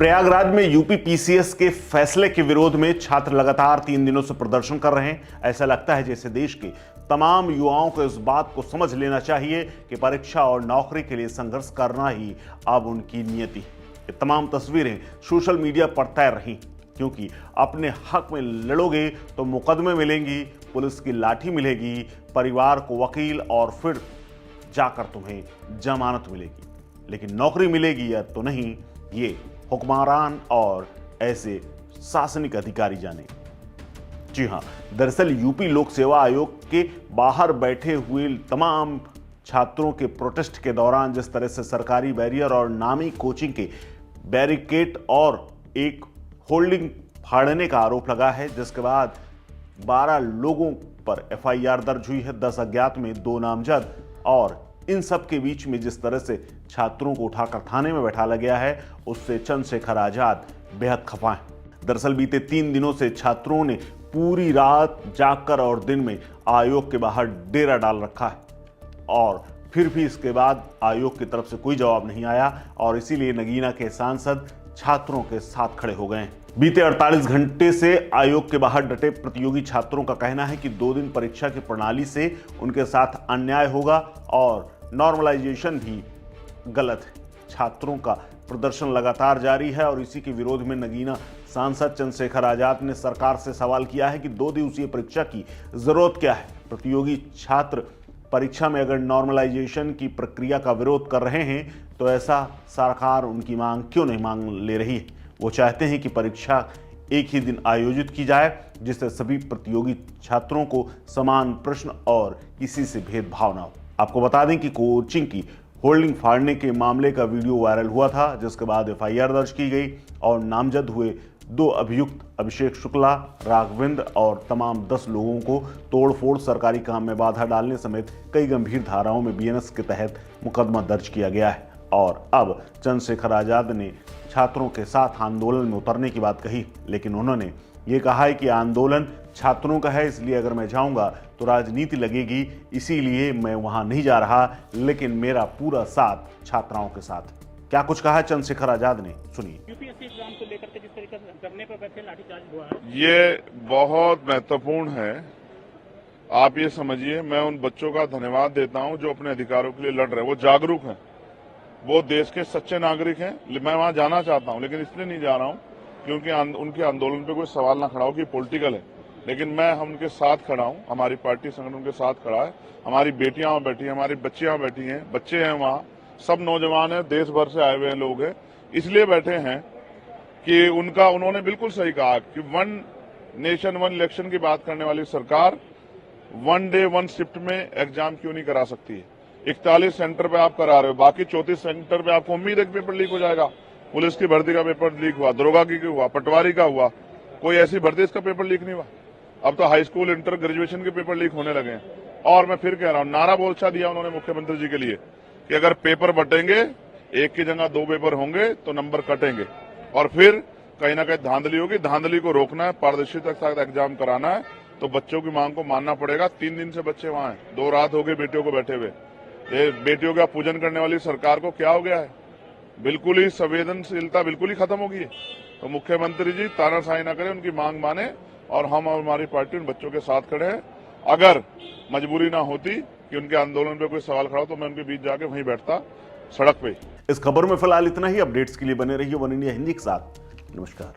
प्रयागराज में UP PCS के फैसले के विरोध में छात्र लगातार 3 दिनों से प्रदर्शन कर रहे हैं। ऐसा लगता है जैसे देश के तमाम युवाओं को इस बात को समझ लेना चाहिए कि परीक्षा और नौकरी के लिए संघर्ष करना ही अब उनकी नियति है। ये तमाम तस्वीरें सोशल मीडिया पर तैर रही, क्योंकि अपने हक में लड़ोगे तो मुकदमे मिलेंगी, पुलिस की लाठी मिलेगी, परिवार को वकील और फिर जाकर तुम्हें जमानत मिलेगी, लेकिन नौकरी मिलेगी या तो नहीं, ये हुक्मरान और ऐसे शासनिक अधिकारी जाने। जी हां, दरअसल यूपी लोक सेवा आयोग के बाहर बैठे हुए तमाम छात्रों के प्रोटेस्ट के दौरान जिस तरह से सरकारी बैरियर और नामी कोचिंग के बैरिकेड और एक होल्डिंग फाड़ने का आरोप लगा है, जिसके बाद 12 लोगों पर एफआईआर दर्ज हुई है, 10 अज्ञात में 2 नामजद। और इन सब के बीच में जिस तरह से छात्रों को उठाकर थाने में बैठाला गया है, उससे चंद्रशेखर आजाद बेहद खफा हैं। दरअसल बीते 3 दिनों से छात्रों ने पूरी रात जागकर और दिन में आयोग के बाहर डेरा डाल रखा है, और फिर भी इसके बाद आयोग की तरफ से कोई जवाब नहीं आया, और इसीलिए नगीना के सांसद छात्रों के साथ खड़े हो गए हैं। बीते 48 घंटे से आयोग के बाहर डटे प्रतियोगी छात्रों का कहना है कि 2 दिन परीक्षा की प्रणाली से उनके साथ अन्याय होगा और नॉर्मलाइजेशन भी गलत है। छात्रों का प्रदर्शन लगातार जारी है और इसी के विरोध में नगीना सांसद चंद्रशेखर आजाद ने सरकार से सवाल किया है कि 2 दिवसीय परीक्षा की जरूरत क्या है। प्रतियोगी छात्र परीक्षा में अगर नॉर्मलाइजेशन की प्रक्रिया का विरोध कर रहे हैं तो ऐसा सरकार उनकी मांग क्यों नहीं मांग ले रही है। वो चाहते हैं कि परीक्षा एक ही दिन आयोजित की जाए, जिससे सभी प्रतियोगी छात्रों को समान प्रश्न और किसी से भेदभाव न हो। आपको बता दें कि कोचिंग की होल्डिंग फाड़ने के मामले का वीडियो वायरल हुआ था, जिसके बाद एफआईआर दर्ज की गई और नामजद हुए 2 अभियुक्त अभिषेक शुक्ला, राघवेंद्र और तमाम 10 लोगों को तोड़फोड़, सरकारी काम में बाधा डालने समेत कई गंभीर धाराओं में बीएनएस के तहत मुकदमा दर्ज किया गया है। और अब चंद्रशेखर आजाद ने छात्रों के साथ आंदोलन में उतरने की बात कही, लेकिन उन्होंने ये कहा है कि आंदोलन छात्रों का है, इसलिए अगर मैं जाऊंगा तो राजनीति लगेगी, इसीलिए मैं वहां नहीं जा रहा, लेकिन मेरा पूरा साथ छात्राओं के साथ। क्या कुछ कहा है चंद्रशेखर आजाद ने, सुनिए। यूपीएससी एग्जाम को लेकर के जिस तरीके से धरने पर बैठे लाठीचार्ज हुआ है, ये बहुत महत्वपूर्ण है। आप ये समझिए, मैं उन बच्चों का धन्यवाद देता हूं जो अपने अधिकारों के लिए लड़ रहे हैं। वो जागरूक हैं, वो देश के सच्चे नागरिक हैं। मैं वहां जाना चाहता हूं, लेकिन इसलिए नहीं जा रहा हूं क्योंकि उनके आंदोलन पे कोई सवाल ना खड़ा हो कि पॉलिटिकल है, लेकिन मैं हम उनके साथ खड़ा हूं। हमारी पार्टी संगठन उनके साथ खड़ा है। हमारी बेटियां वहां बैठी हैं, हमारी बच्चियां बैठी हैं, बच्चे हैं वहां, सब नौजवान हैं, देश भर से आए हुए लोग हैं। इसलिए बैठे हैं कि उन्होंने बिल्कुल सही कहा कि 1 नेशन 1 इलेक्शन की बात करने वाली सरकार 1 डे 1 शिफ्ट में एग्जाम क्यों नहीं करा सकती है। 41 सेंटर पे आप करा रहे हो, बाकी 34 सेंटर पे आपको उम्मीद है कि पेपर लीक हो जाएगा। पुलिस की भर्ती का पेपर लीक हुआ, दरोगा की हुआ, पटवारी का हुआ, कोई ऐसी भर्ती इसका पेपर लीक नहीं हुआ। अब तो हाई स्कूल, इंटर, ग्रेजुएशन के पेपर लीक होने लगे हैं। और मैं फिर कह रहा हूं, नारा बोलचा दिया उन्होंने मुख्यमंत्री जी के लिए कि अगर पेपर बटेंगे, एक की जगह 2 पेपर होंगे तो नंबर कटेंगे, और फिर कहीं ना कहीं धांधली होगी। धांधली को रोकना है, पारदर्शिता के साथ एग्जाम कराना है, तो बच्चों की मांग को मानना पड़ेगा। 3 दिन से बच्चे वहां हैं, 2 रात हो गई बेटियों को बैठे हुए। ये बेटियों का पूजन करने वाली सरकार को क्या हो गया है? बिल्कुल ही संवेदनशीलता बिल्कुल ही खत्म हो गई है। तो मुख्यमंत्री जी तानाशाही ना करें, उनकी मांग माने, और हम और हमारी पार्टी उन बच्चों के साथ खड़े हैं। अगर मजबूरी ना होती कि उनके आंदोलन पे कोई सवाल खड़ा हो तो मैं उनके बीच जाके वहीं बैठता, सड़क पे। इस खबर में फिलहाल इतना ही। अपडेट्स के लिए बने रहिए वन इंडिया हिंदी के साथ। नमस्कार।